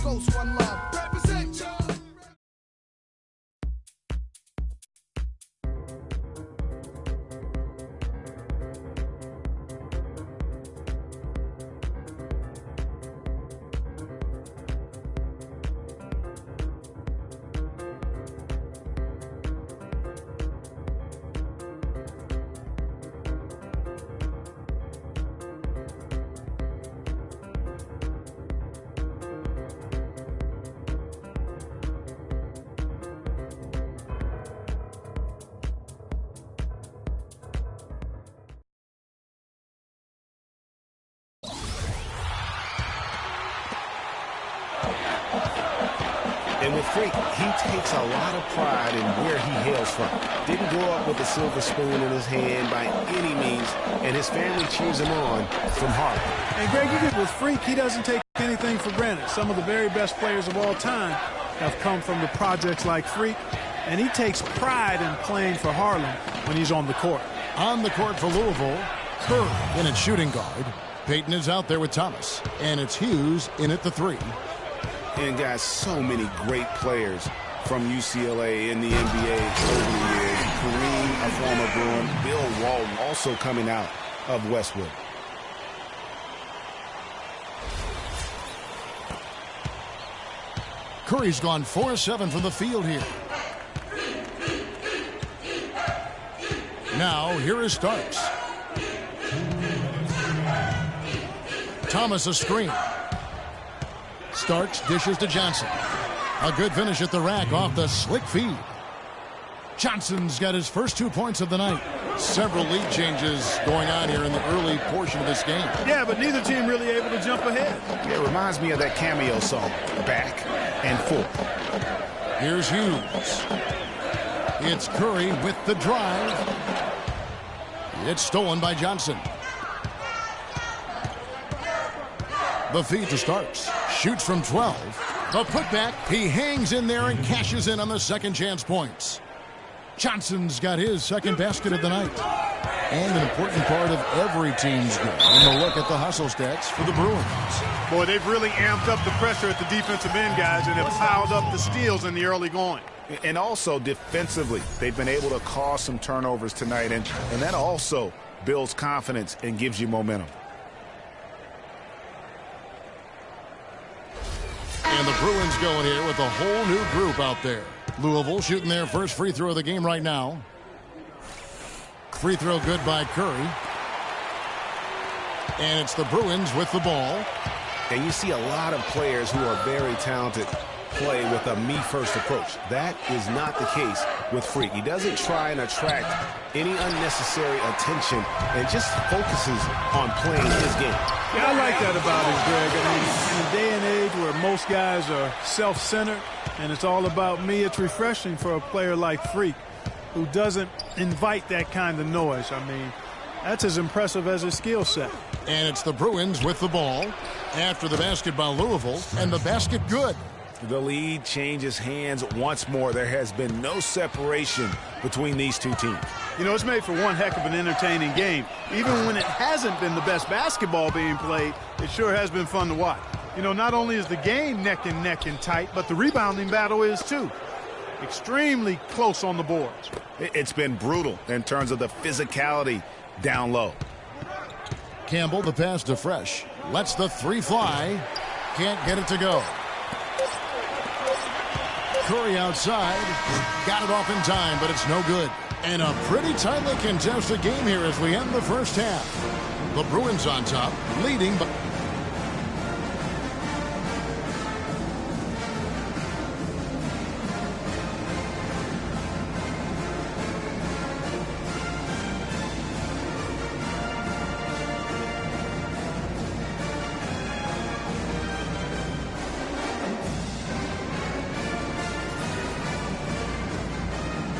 Coast, one love. Represent, y'all. And with Freak, he takes a lot of pride in where he hails from. Didn't grow up with a silver spoon in his hand by any means, and his family cheers him on from Harlem. And Greg, you get with Freak, he doesn't take anything for granted. Some of the very best players of all time have come from the projects like Freak, and he takes pride in playing for Harlem when he's on the court. On the court for Louisville, Curry in at shooting guard. Payton is out there with Thomas, and it's Hughes in at the 3. And guys, so many great players from UCLA in the NBA over the years. Kareem, a former Bruin, Bill Walton also coming out of Westwood. Curry's gone 4-7 from the field here. Now, here is Starks. Thomas a screen. Starks dishes to Johnson. A good finish at the rack off the slick feed. Johnson's got his first 2 points of the night. Several lead changes going on here in the early portion of this game. Yeah, but neither team really able to jump ahead. Yeah, it reminds me of that Cameo song, Back and Forth. Here's Hughes. It's Curry with the drive. It's stolen by Johnson. The feed to Starks. Shoots from 12. The putback. He hangs in there and cashes in on the second chance points. Johnson's got his second basket of the night. And an important part of every team's game. And a look at the hustle stats for the Bruins. Boy, they've really amped up the pressure at the defensive end, guys, and have piled up the steals in the early going. And also defensively, they've been able to cause some turnovers tonight. And that also builds confidence and gives you momentum. And the Bruins going here with a whole new group out there. Louisville shooting their first free throw of the game right now. Free throw good by Curry. And it's the Bruins with the ball. And you see a lot of players who are very talented play with a me-first approach. That is not the case with Freak. He doesn't try and attract any unnecessary attention and just focuses on playing his game. Yeah, I like that about him, Greg. I mean, in a day and age where most guys are self-centered and it's all about me, it's refreshing for a player like Freak who doesn't invite that kind of noise. I mean, that's as impressive as his skill set. And it's the Bruins with the ball after the basket by Louisville, and the basket good. The lead changes hands once more. There has been no separation between these two teams. You know, it's made for one heck of an entertaining game. Even when it hasn't been the best basketball being played, it sure has been fun to watch. You know, not only is the game neck and tight, but the rebounding battle is too. Extremely close on the boards. It's been brutal in terms of the physicality down low. Campbell, the pass to Fresh. Lets the 3 fly. Can't get it to go. Curry outside. Got it off in time, but it's no good. And a pretty tightly contested game here as we end the first half. The Bruins on top, leading by...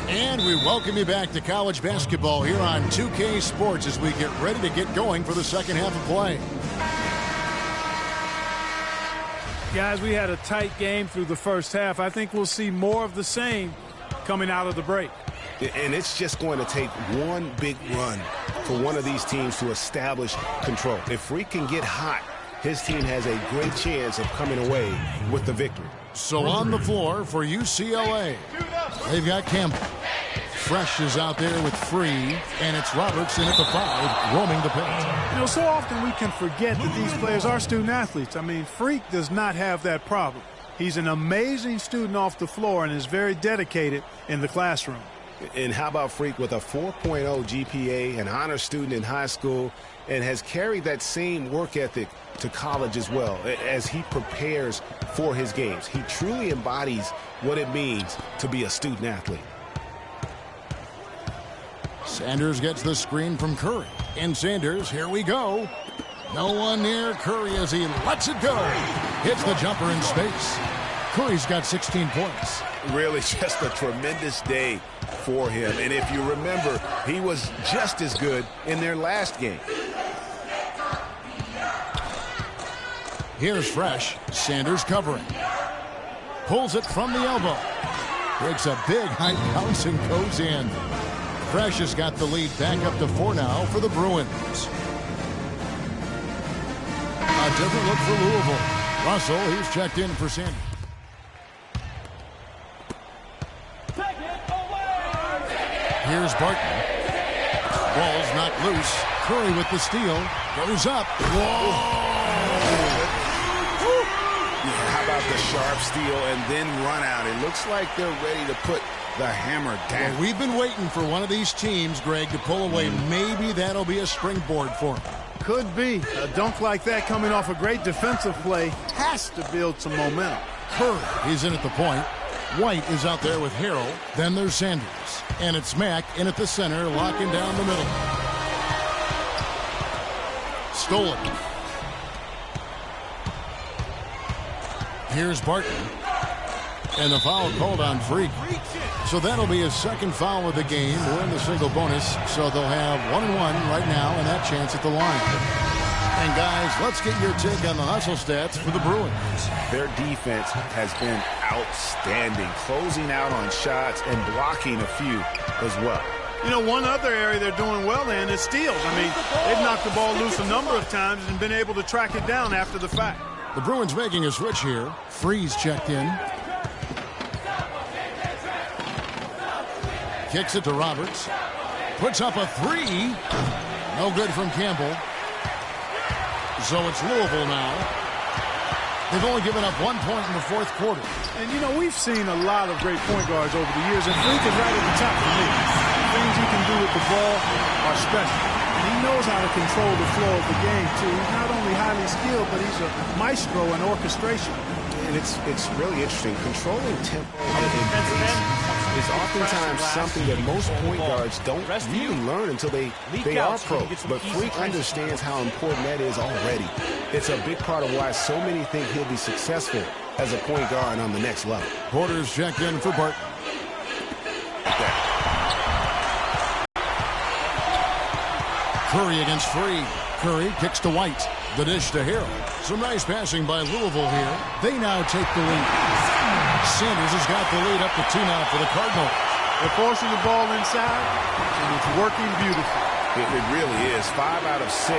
And we welcome you back to college basketball here on 2K Sports as we get ready to get going for the second half of play. Guys, we had a tight game through the first half. I think we'll see more of the same coming out of the break. And it's just going to take one big run for one of these teams to establish control. If Freak can get hot, his team has a great chance of coming away with the victory. So on the floor for UCLA, they've got Campbell. Fresh is out there with Free, and it's Robertson at the 5, roaming the paint. You know, so often we can forget that these players are student athletes. I mean, Freak does not have that problem. He's an amazing student off the floor and is very dedicated in the classroom. And how about Freak with a 4.0 GPA, an honor student in high school, and has carried that same work ethic to college as well as he prepares for his games. He truly embodies what it means to be a student athlete. Sanders gets the screen from Curry. And Sanders, here we go. No one near Curry as he lets it go. Hits the jumper in space. Curry's got 16 points. Really just a tremendous day for him. And if you remember, he was just as good in their last game. Here's Fresh. Sanders covering. Pulls it from the elbow. Takes a big high bounce and goes in. Fresh has got the lead back up to 4 now for the Bruins. A different look for Louisville. Russell, he's checked in for Sanders. Here's Barton. Ball's not loose. Curry with the steal. Goes up. Whoa! How about the sharp steal and then run out? It looks like they're ready to put the hammer down. Well, we've been waiting for one of these teams, Greg, to pull away. Maybe that'll be a springboard for them. Could be. A dunk like that coming off a great defensive play has to build some momentum. Curry, he's in at the point. White is out there with Harrell. Then there's Sanders. And it's Mack in at the center, locking down the middle. Stolen. Here's Barton. And the foul called on Freak. So that'll be his second foul of the game. We're in the single bonus, so they'll have 1-1 right now and that chance at the line. And guys, let's get your take on the hustle stats for the Bruins. Their defense has been outstanding, closing out on shots and blocking a few as well. You know, one other area they're doing well in is steals. I mean, they've knocked the ball loose a number of times and been able to track it down after the fact. The Bruins making a switch here. Freeze checked in. Kicks it to Roberts. Puts up a 3. No good from Campbell. So it's Louisville now. They've only given up 1 point in the fourth quarter. And, you know, we've seen a lot of great point guards over the years, and Freak is right at the top for me. The things he can do with the ball are special. And he knows how to control the flow of the game, too. He's not only highly skilled, but he's a maestro in orchestration. And it's really interesting. Controlling tempo and pace is oftentimes something that most point guards don't really learn until they are pros. But Freak understands how important that is already. It's a big part of why so many think he'll be successful as a point guard on the next level. Porter's checked in for Barton. Curry against Free. Curry kicks to White. The dish to Harrell. Some nice passing by Louisville here. They now take the lead. Sanders has got the lead up to 2 now for the Cardinals. They're forcing the ball inside, and it's working beautifully. It really is. 5 out of 6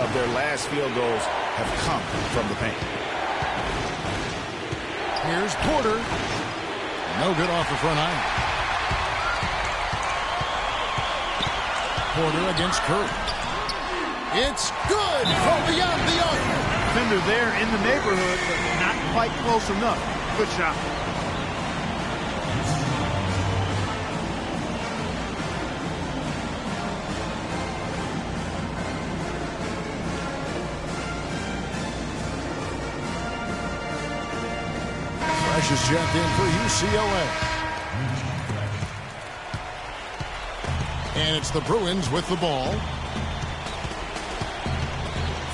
of their last field goals have come from the paint. Here's Porter. No good off the front iron. Porter against Curry. It's good from beyond the arc. Defender there in the neighborhood, but not quite close enough. Good shot. Fresh is checked in for UCLA. And it's the Bruins with the ball.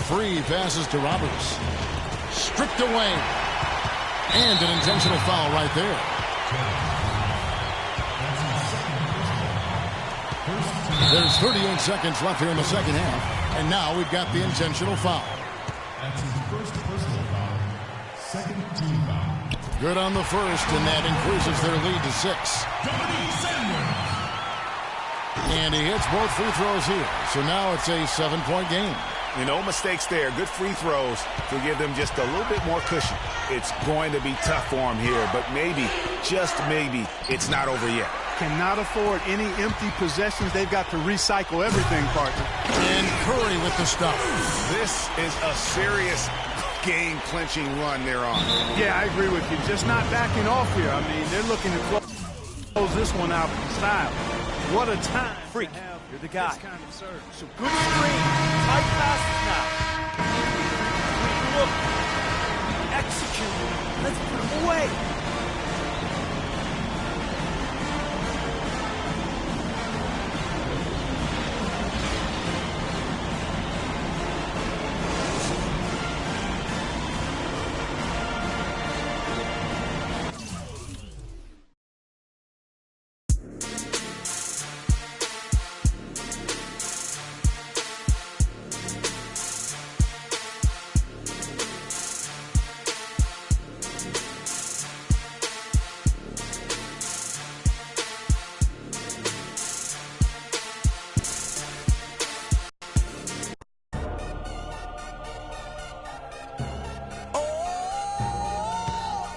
Free passes to Roberts. Stripped away. And an intentional foul right there. There's 38 seconds left here in the second half. And now we've got the intentional foul. That's his first personal foul. Second team foul. Good on the first, and that increases their lead to 6. And he hits both free throws here. So now it's a 7-point game. No mistakes there. Good free throws to give them just a little bit more cushion. It's going to be tough for them here, but maybe, just maybe, it's not over yet. Cannot afford any empty possessions. They've got to recycle everything, partner. And Curry with the stuff. This is a serious game-clinching run they're on. Yeah, I agree with you. Just not backing off here. I mean, they're looking to close this one out in style. What a time. Freak, you're the guy. Kind of serve. So good screen. Tight passes now. Look. Execute. Let's put him away.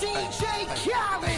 DJ Khaled!